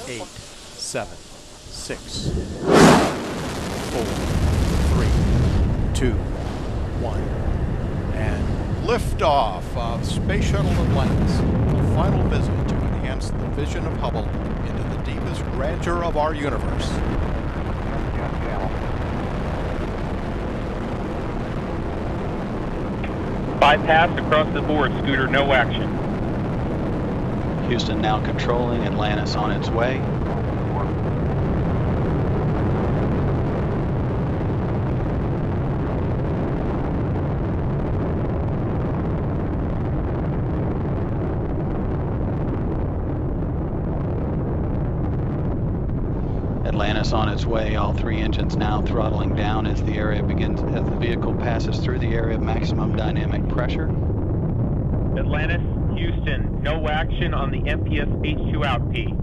8, 7, 6, 4, 3, 2, 1, and liftoff of Space Shuttle Atlantis, a final visit to enhance the vision of Hubble into the deepest grandeur of our universe. Bypass across the board, Scooter, no action. Houston now controlling, Atlantis on its way. Atlantis on its way, all three engines now throttling down as the vehicle passes through the area of maximum dynamic pressure. Atlantis, Houston, no action on the MPS H2 out P.